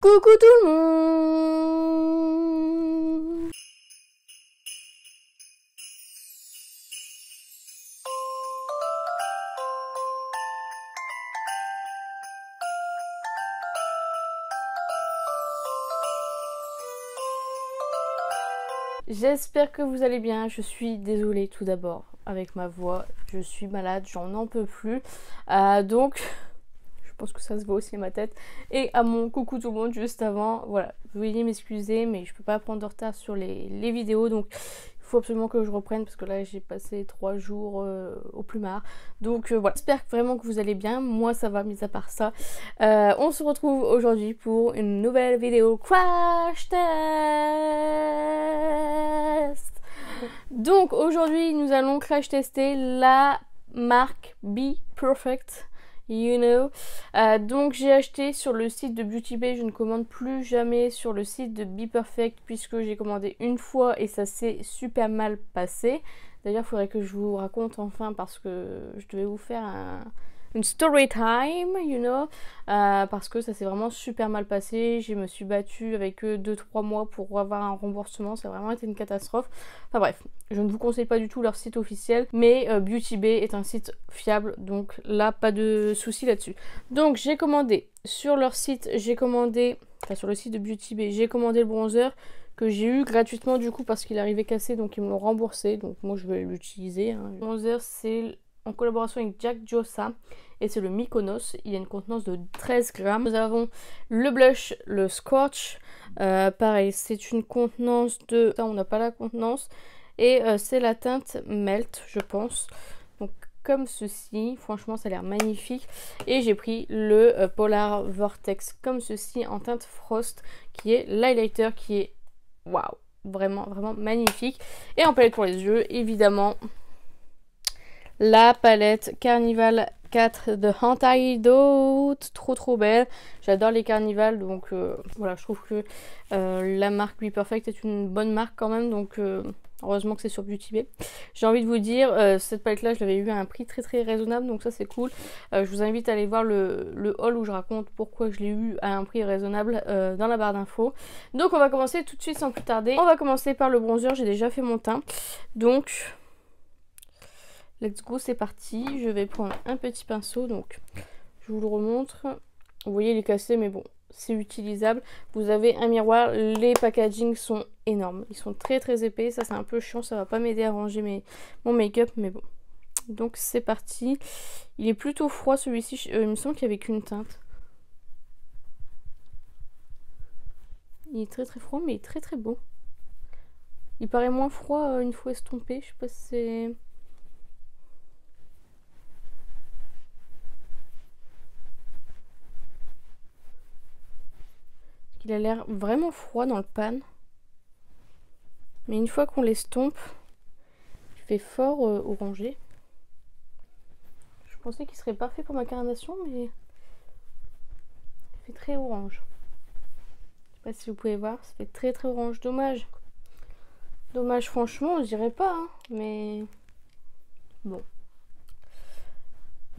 Coucou tout le monde. J'espère que vous allez bien. Je suis désolée tout d'abord avec ma voix. Je suis malade, j'en en peux plus. Donc... je pense que ça se voit aussi à ma tête. Et à mon coucou tout le monde juste avant. Voilà, veuillez m'excuser, mais je peux pas prendre de retard sur les vidéos. Donc il faut absolument que je reprenne parce que là j'ai passé 3 jours au plumard. Donc voilà, j'espère vraiment que vous allez bien. Moi ça va, mis à part ça. On se retrouve aujourd'hui pour une nouvelle vidéo crash test. Donc aujourd'hui nous allons crash tester la marque Be Perfect. You know. Donc j'ai acheté sur le site de Beauty Bay. Je ne commande plus jamais sur le site de Be Perfect puisque j'ai commandé une fois et ça s'est super mal passé. D'ailleurs il faudrait que je vous raconte enfin parce que je devais vous faire une story time, you know, parce que ça s'est vraiment super mal passé. Je me suis battue avec eux 2-3 mois pour avoir un remboursement. Ça a vraiment été une catastrophe. Enfin bref, je ne vous conseille pas du tout leur site officiel, mais Beauty Bay est un site fiable, donc là pas de souci là-dessus. Donc j'ai commandé sur leur site, enfin sur le site de Beauty Bay, j'ai commandé le bronzer que j'ai eu gratuitement du coup parce qu'il arrivait cassé, donc ils me l'ont remboursé, donc moi je vais l'utiliser. Le bronzer c'est en collaboration avec Jack Josa et c'est le Mykonos. Il y a une contenance de 13 grammes. Nous avons le blush, le Scorch. Pareil, c'est une contenance de... Ça, on n'a pas la contenance. Et c'est la teinte Melt, je pense. Donc comme ceci. Franchement, ça a l'air magnifique. Et j'ai pris le Polar Vortex comme ceci en teinte Frost, qui est l'highlighter qui est... waouh, vraiment, vraiment magnifique. Et en palette pour les yeux, évidemment... la palette Carnival 4 de Antidote, trop belle. J'adore les Carnival, donc voilà, je trouve que la marque Be Perfect est une bonne marque quand même, donc heureusement que c'est sur Beauty Bay. J'ai envie de vous dire, cette palette là je l'avais eu à un prix très raisonnable, donc ça c'est cool. Je vous invite à aller voir le haul où je raconte pourquoi je l'ai eu à un prix raisonnable dans la barre d'infos. Donc on va commencer tout de suite sans plus tarder. On va commencer par le bronzer, j'ai déjà fait mon teint, donc... let's go, c'est parti. Je vais prendre un petit pinceau, donc je vous le remontre. Vous voyez, il est cassé, mais bon, c'est utilisable. Vous avez un miroir, les packaging sont énormes. Ils sont très épais, ça c'est un peu chiant, ça va pas m'aider à ranger mon make-up, mais bon. Donc c'est parti. Il est plutôt froid celui-ci, il me semble qu'il n'y avait qu'une teinte. Il est très froid, mais il est très beau. Il paraît moins froid une fois estompé, je sais pas si c'est... il a l'air vraiment froid dans le pan. Mais une fois qu'on l'estompe, il fait fort orangé. Je pensais qu'il serait parfait pour ma carnation, mais il fait très orange. Je sais pas si vous pouvez voir, ça fait très orange. Dommage. Dommage, franchement, je dirais pas, hein, mais bon.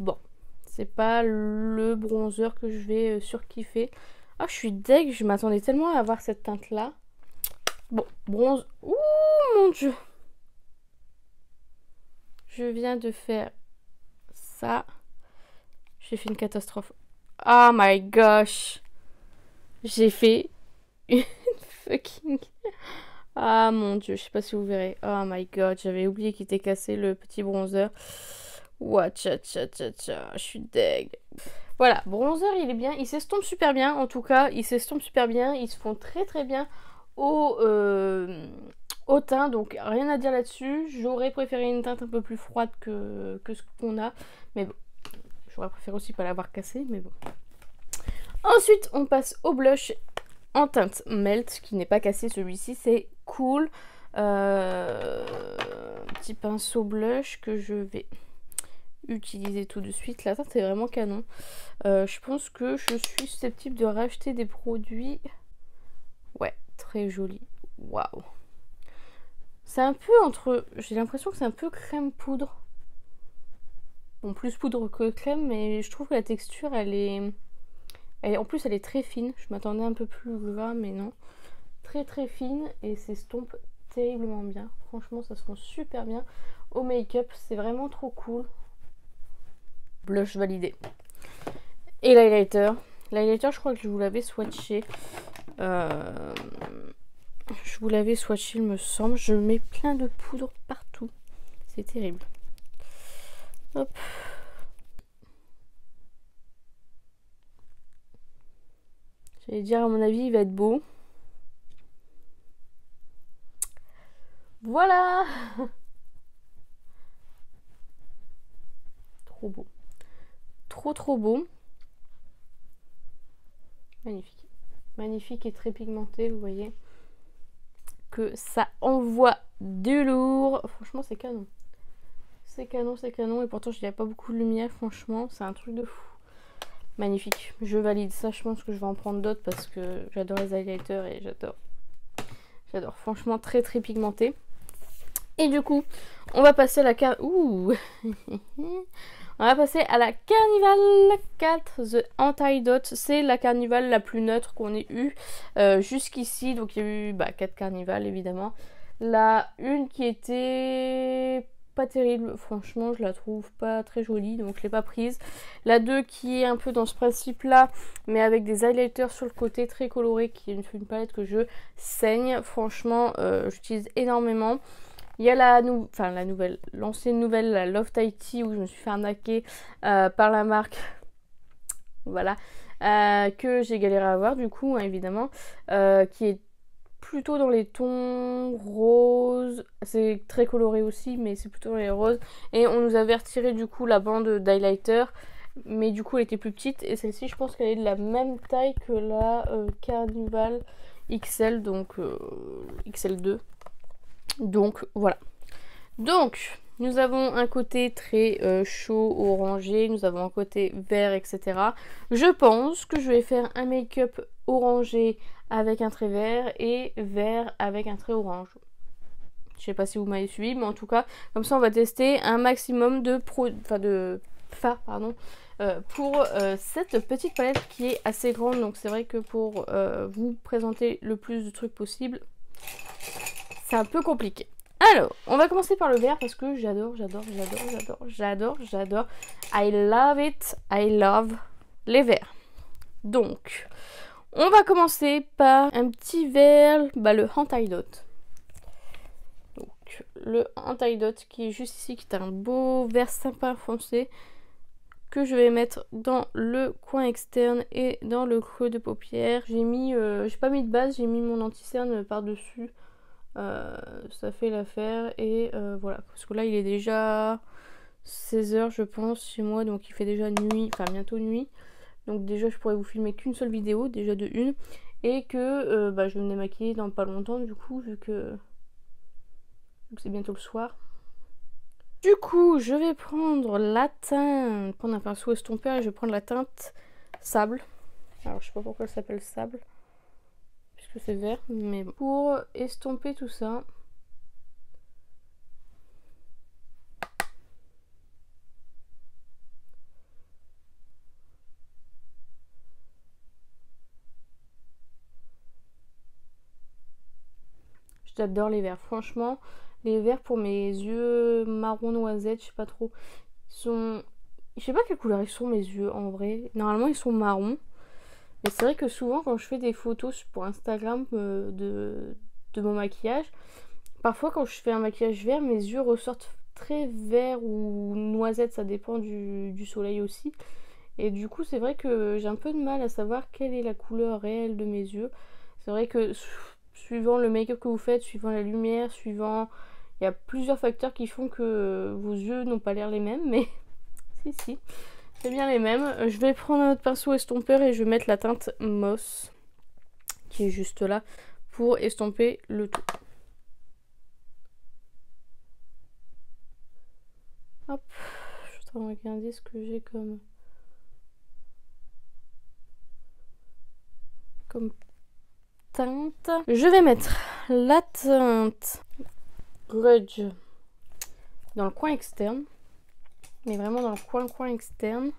Bon, c'est pas le bronzer que je vais surkiffer. Ah, je suis deg, je m'attendais tellement à avoir cette teinte là. Bon, bronze. Ouh, mon dieu. Je viens de faire ça. J'ai fait une catastrophe. Oh my gosh. J'ai fait une fucking... ah mon dieu, je sais pas si vous verrez. Oh my god, j'avais oublié qu'il était cassé le petit bronzer. Wacha cha cha cha, je suis deg. Voilà, bronzer il est bien, il s'estompe super bien en tout cas, il s'estompe super bien, ils se font très bien au teint, donc rien à dire là-dessus. J'aurais préféré une teinte un peu plus froide que ce qu'on a, mais bon, j'aurais préféré aussi pas l'avoir cassé, mais bon. Ensuite on passe au blush en teinte Melt, qui n'est pas cassé, celui-ci c'est cool. Petit pinceau blush que je vais utiliser tout de suite. La teinte est vraiment canon. Je pense que je suis susceptible de racheter des produits. Ouais, très joli. Waouh. C'est un peu entre... j'ai l'impression que c'est un peu crème poudre. Bon, plus poudre que crème, mais je trouve que la texture, elle est Et en plus, elle est très fine. Je m'attendais un peu plus gras, mais non. Très très fine et s'estompe terriblement bien. Franchement, ça se rend super bien au make-up. C'est vraiment trop cool. Blush validé. Et l'highlighter. L'highlighter, je crois que je vous l'avais swatché. Je vous l'avais swatché, il me semble. Je mets plein de poudre partout. C'est terrible. Hop. J'allais dire, à mon avis, il va être beau. Voilà. Trop beau. Trop beau. Magnifique. Magnifique et très pigmenté, vous voyez. Que ça envoie du lourd. Franchement, c'est canon. C'est canon, c'est canon. Et pourtant, je n'y a pas beaucoup de lumière, franchement. C'est un truc de fou. Magnifique. Je valide ça. Je pense que je vais en prendre d'autres parce que j'adore les highlighters et j'adore. J'adore. Franchement, très très pigmenté. Et du coup, on va passer à la carte. Ouh. On va passer à la Carnival 4 The Antidote. C'est la Carnival la plus neutre qu'on ait eue jusqu'ici. Donc il y a eu 4 Carnivals évidemment. La une qui était pas terrible, franchement je la trouve pas très jolie, donc je l'ai pas prise. La 2 qui est un peu dans ce principe là, mais avec des highlighters sur le côté très colorés, qui est une palette que je saigne. Franchement j'utilise énormément. Il y a l'ancienne nouvelle, la Love Tighty, où je me suis fait arnaquer par la marque, voilà, que j'ai galéré à avoir du coup, hein, évidemment, qui est plutôt dans les tons roses, c'est très coloré aussi, mais c'est plutôt dans les roses, et on nous avait retiré du coup la bande d'highlighter, mais du coup elle était plus petite, et celle-ci je pense qu'elle est de la même taille que la Carnival XL, donc XL2. Donc voilà. Donc nous avons un côté très chaud, orangé, nous avons un côté vert, etc. Je pense que je vais faire un make-up orangé avec un trait vert et vert avec un trait orange. Je sais pas si vous m'avez suivi, mais en tout cas, comme ça on va tester un maximum de fards, pardon, pour cette petite palette qui est assez grande. Donc c'est vrai que pour vous présenter le plus de trucs possible, c'est un peu compliqué. Alors, on va commencer par le vert parce que j'adore. I love it, I love les verts. Donc, on va commencer par un petit vert, le Antidote. Donc, le Antidote qui est juste ici, qui est un beau vert sympa foncé, que je vais mettre dans le coin externe et dans le creux de paupière. J'ai pas mis de base, j'ai mis mon anti-cerne par-dessus. Ça fait l'affaire et voilà, parce que là il est déjà 16h je pense chez moi, donc il fait déjà nuit, enfin bientôt nuit, donc déjà je pourrais vous filmer qu'une seule vidéo, déjà de une, et que je vais me démaquiller dans pas longtemps du coup, vu que c'est bientôt le soir. Du coup je vais prendre la teinte, prendre un pinceau estompeur et je vais prendre la teinte sable. Alors je sais pas pourquoi elle s'appelle sable, puisque c'est vert, mais bon. Pour estomper tout ça, j'adore les verts, franchement. Les verts pour mes yeux marron noisette, je sais pas trop. Je sais pas quelle couleur ils sont mes yeux en vrai. Normalement ils sont marrons. Mais c'est vrai que souvent quand je fais des photos pour Instagram de mon maquillage, parfois quand je fais un maquillage vert, mes yeux ressortent très vert ou noisette, ça dépend du soleil aussi. Et du coup c'est vrai que j'ai un peu de mal à savoir quelle est la couleur réelle de mes yeux. C'est vrai que suivant le make-up que vous faites, suivant la lumière, suivant... Il y a plusieurs facteurs qui font que vos yeux n'ont pas l'air les mêmes, mais si, c'est bien les mêmes. Je vais prendre un autre pinceau estompeur et je vais mettre la teinte Moss, qui est juste là, pour estomper le tout. Hop, je suis en train de regarder ce que j'ai comme teinte. Je vais mettre la teinte Grudge dans le coin externe, mais vraiment dans le coin externe.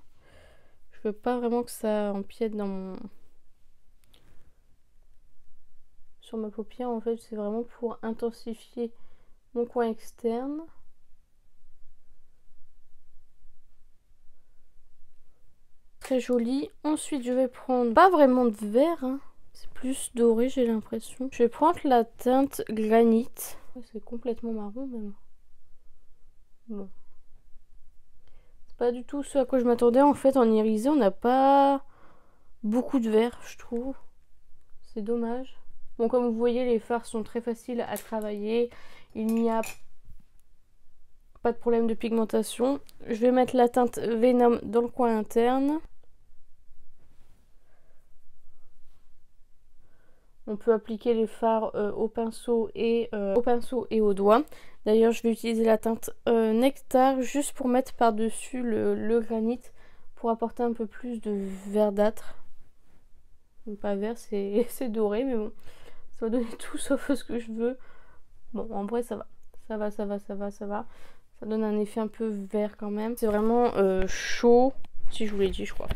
Je veux pas vraiment que ça empiète sur ma paupière. En fait, c'est vraiment pour intensifier mon coin externe. Très joli. Ensuite, je vais prendre pas vraiment de vert, hein. C'est plus doré, j'ai l'impression. Je vais prendre la teinte granite. C'est complètement marron même. Bon. C'est pas du tout ce à quoi je m'attendais. En fait, en irisé, on n'a pas beaucoup de vert, je trouve. C'est dommage. Bon, comme vous voyez, les fards sont très faciles à travailler. Il n'y a pas de problème de pigmentation. Je vais mettre la teinte Venom dans le coin interne. On peut appliquer les fards au pinceau et au doigt. D'ailleurs, je vais utiliser la teinte Nectar juste pour mettre par-dessus le granit pour apporter un peu plus de verdâtre. Pas vert, c'est doré, mais bon, ça va donner tout sauf ce que je veux. Bon, en vrai, ça va. Ça va. Ça donne un effet un peu vert quand même. C'est vraiment chaud, si je vous l'ai dit, je crois.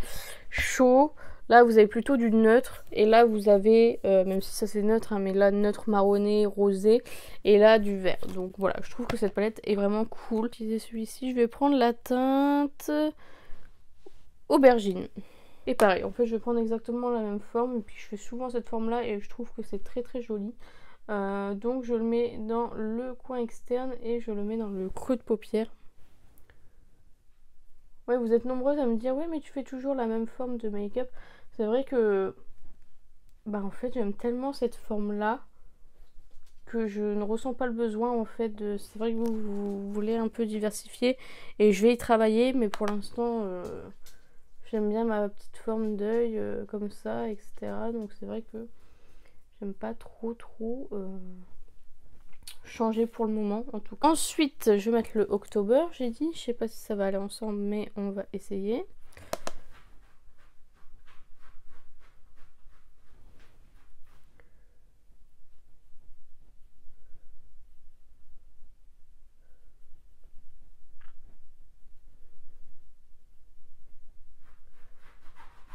Chaud. Là, vous avez plutôt du neutre. Et là, vous avez, même si ça c'est neutre, hein, mais là, neutre marronné, rosé. Et là, du vert. Donc voilà, je trouve que cette palette est vraiment cool. Utiliser celui-ci. Je vais prendre la teinte aubergine. Et pareil, en fait, je vais prendre exactement la même forme. Et puis, je fais souvent cette forme-là. Et je trouve que c'est très très joli. Donc, je le mets dans le coin externe. Et je le mets dans le creux de paupière. Ouais, vous êtes nombreuses à me dire, ouais, mais tu fais toujours la même forme de make-up. C'est vrai que, bah en fait, j'aime tellement cette forme-là que je ne ressens pas le besoin, en fait, de... C'est vrai que vous voulez un peu diversifier et je vais y travailler, mais pour l'instant, j'aime bien ma petite forme d'œil comme ça, etc. Donc c'est vrai que j'aime pas trop changer pour le moment, en tout cas. Ensuite, je vais mettre le October, j'ai dit. Je sais pas si ça va aller ensemble, mais on va essayer.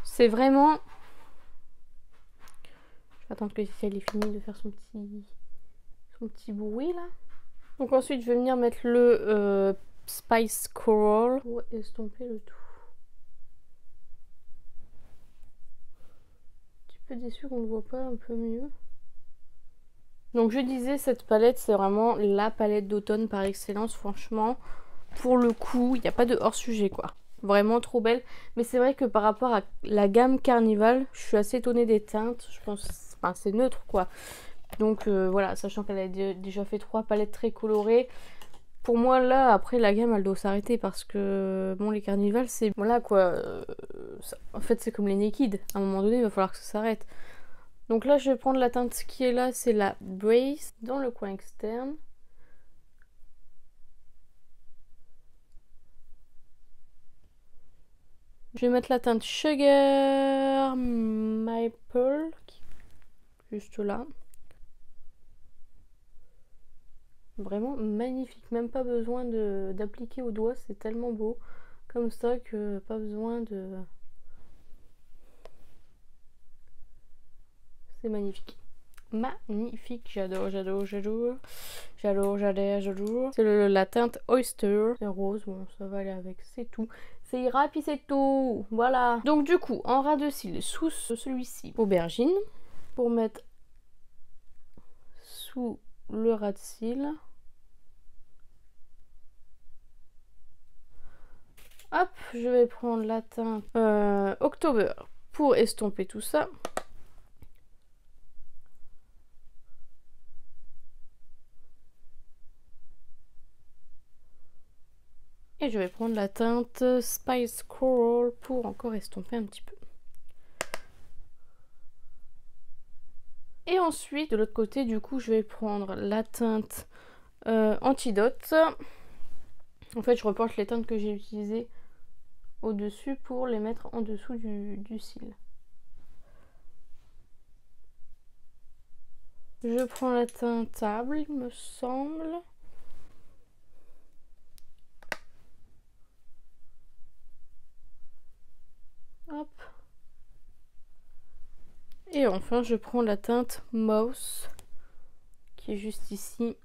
C'est vraiment... Je vais attendre que elle ait fini de faire son petit bruit là. Donc ensuite je vais venir mettre le Spice Coral pour estomper le tout. Un petit peu déçu qu'on ne voit pas un peu mieux. Donc je disais, cette palette c'est vraiment la palette d'automne par excellence, franchement. Pour le coup, il n'y a pas de hors sujet quoi. Vraiment trop belle. Mais c'est vrai que par rapport à la gamme Carnival, je suis assez étonnée des teintes. Je pense, enfin, c'est neutre quoi. Donc voilà, sachant qu'elle a déjà fait 3 palettes très colorées. Pour moi là, après la gamme elle doit s'arrêter parce que bon, les Carnival c'est... Voilà quoi, en fait c'est comme les Naked. À un moment donné il va falloir que ça s'arrête. Donc là je vais prendre la teinte qui est là, c'est la Brace dans le coin externe. Je vais mettre la teinte Sugar Maple, juste là. Vraiment magnifique, même pas besoin d'appliquer au doigt, c'est tellement beau. Comme ça que pas besoin de... C'est magnifique. Magnifique, j'adore. C'est la teinte Oyster. C'est rose, bon ça va aller avec, c'est tout. Ça ira puis c'est tout, voilà. Donc du coup, en ras de cils, sous celui-ci, aubergine, pour mettre sous le ras de cils. Hop, je vais prendre la teinte October pour estomper tout ça. Et je vais prendre la teinte Spice Coral pour encore estomper un petit peu. Et ensuite, de l'autre côté, du coup, je vais prendre la teinte Antidote. En fait, je reporte les teintes que j'ai utilisées au-dessus pour les mettre en dessous du cil. Je prends la teinte Table, il me semble. Et enfin je prends la teinte Mouse qui est juste ici.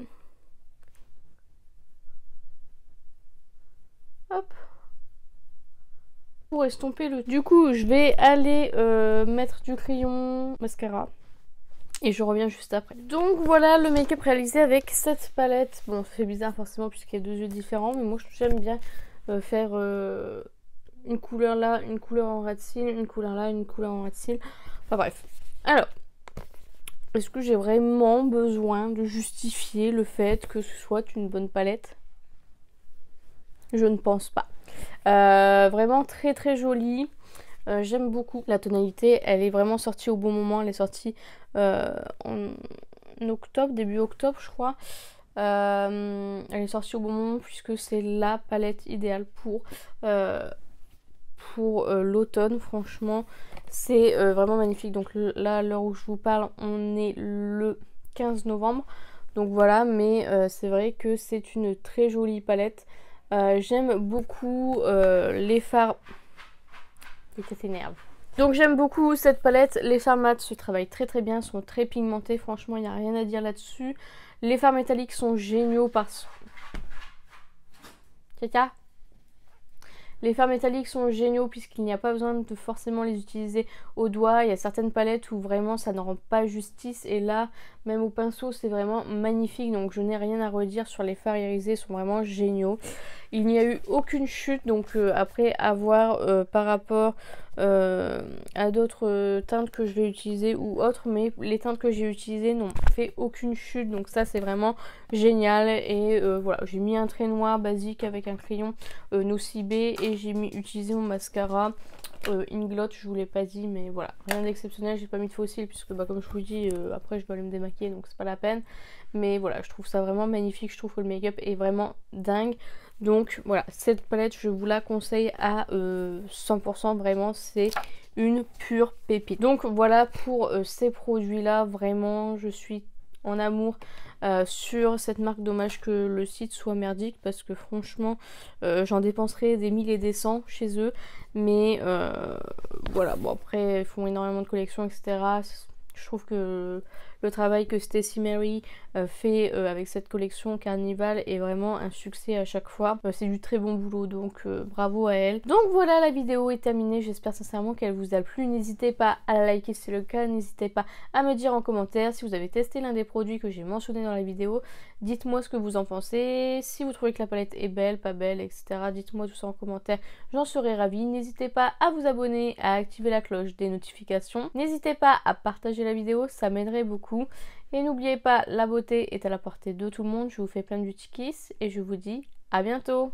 Hop. Pour estomper le... Du coup je vais aller mettre du crayon mascara. Et je reviens juste après. Donc voilà le make-up réalisé avec cette palette. Bon, ça fait bizarre forcément puisqu'il y a deux yeux différents. Mais moi j'aime bien faire une couleur là, une couleur en ras de cils, une couleur là, une couleur en ras de cils. Enfin bref. Alors, est-ce que j'ai vraiment besoin de justifier le fait que ce soit une bonne palette? Je ne pense pas. Vraiment très très jolie. J'aime beaucoup la tonalité. Elle est vraiment sortie au bon moment. Elle est sortie en octobre, début octobre je crois. Elle est sortie au bon moment puisque c'est la palette idéale pour l'automne. Franchement c'est vraiment magnifique. Donc là à l'heure où je vous parle on est le 15 novembre. Donc voilà, mais c'est vrai que c'est une très jolie palette. J'aime beaucoup les fards. Ça s'énerve. Donc j'aime beaucoup cette palette. Les fards mat se travaillent très très bien, sont très pigmentés. Franchement, il n'y a rien à dire là-dessus. Les fards métalliques sont géniaux parce... Caca. Les fards métalliques sont géniaux puisqu'il n'y a pas besoin de forcément les utiliser au doigt. Il y a certaines palettes où vraiment ça ne rend pas justice. Et là, même au pinceau, c'est vraiment magnifique. Donc je n'ai rien à redire sur les fards irisés, ils sont vraiment géniaux. Il n'y a eu aucune chute, donc après avoir par rapport à d'autres teintes que je vais utiliser ou autres, mais les teintes que j'ai utilisées n'ont fait aucune chute, donc ça c'est vraiment génial. Et voilà, j'ai mis un trait noir basique avec un crayon Nocibé et j'ai utilisé mon mascara Inglot, je vous l'ai pas dit, mais voilà, rien d'exceptionnel. J'ai pas mis de faux cils puisque bah, comme je vous dis après je dois aller me démaquiller, donc c'est pas la peine. Mais voilà, je trouve ça vraiment magnifique, je trouve que le make-up est vraiment dingue. Donc voilà, cette palette je vous la conseille à 100%, vraiment c'est une pure pépite. Donc voilà pour ces produits là, vraiment je suis en amour sur cette marque. Dommage que le site soit merdique parce que franchement j'en dépenserai des 1000 et des 100 chez eux. Mais voilà, bon après ils font énormément de collections etc. Je trouve que le travail que Stacey Mary fait avec cette collection Carnival est vraiment un succès à chaque fois. C'est du très bon boulot, donc bravo à elle. Donc voilà, la vidéo est terminée. J'espère sincèrement qu'elle vous a plu. N'hésitez pas à la liker si c'est le cas. N'hésitez pas à me dire en commentaire si vous avez testé l'un des produits que j'ai mentionné dans la vidéo. Dites-moi ce que vous en pensez. Si vous trouvez que la palette est belle, pas belle, etc. Dites-moi tout ça en commentaire. J'en serai ravie. N'hésitez pas à vous abonner, à activer la cloche des notifications. N'hésitez pas à partager la vidéo, ça m'aiderait beaucoup. Et n'oubliez pas, la beauté est à la portée de tout le monde. Je vous fais plein de petits kiss et je vous dis à bientôt.